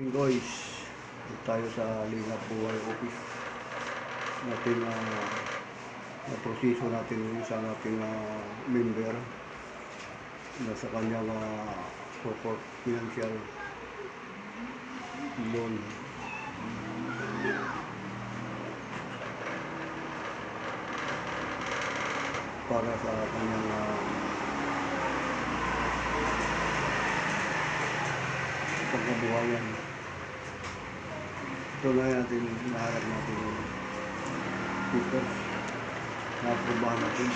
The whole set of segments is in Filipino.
Guys, tayo sa Lingap Buhay Office natin na proseso natin yung isang ating member na sa kanyang support financial loan. Para sa kanyang pagkabuhayan. Ito na natin, naharap natin yung papers na aprobahan natin.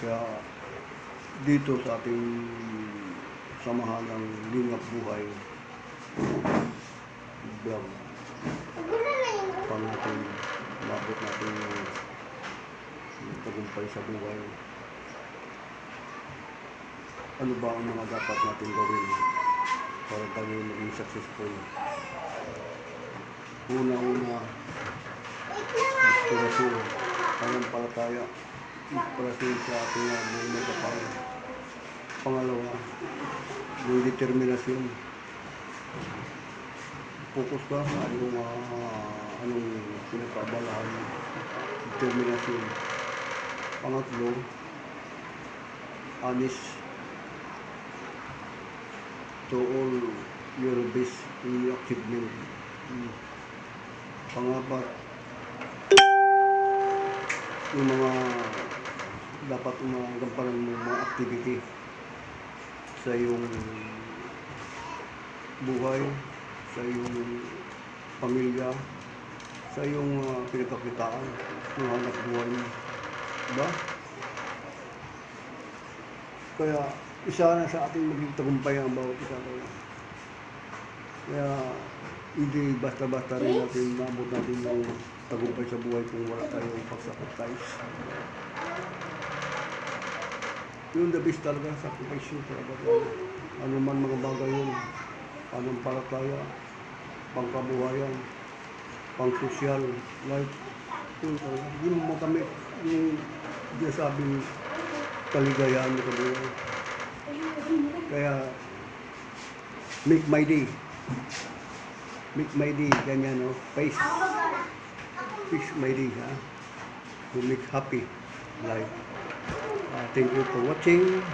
Kaya dito sa ating samahan ng Lingap Buhay vlog, pang natin mabot natin yung tagumpay sa buhay. Ano ba ang mga dapat natin gawin para tayo maging successful? Una-una, inspirasyon, pananampalataya, inspirasyon sa ating buhay na kapal. Pangalawa, yung determinasyon. Focus ka sa anong pinagkabalahan, determinasyon. Pangatlo, honest. To all your best in your achievement. Pangapat, yung mga dapat magampanan mo mga activity sa iyong buhay, sa iyong pamilya, sa iyong pinagkakitaan, ng hanap buhay mo. Diba? Kaya isa na sa ating maging tagumpay ang bawat isa. Kaya hindi basta-basta rin natin maabot natin ng tagumpay sa buhay kung wala tayong pag-sacrifice. Yung the best talaga, sacrifice yun talaga. Ano man mga bagay yun, pananampalataya, pangkabuhayan, pang-social life, yun talaga. Hindi mo makamit yung sinasabing kaligayahan mo sa buhay. Kaya, make my day. Make my day, ganyan, no? Face my day, ha? To make happy life. Thank you for watching.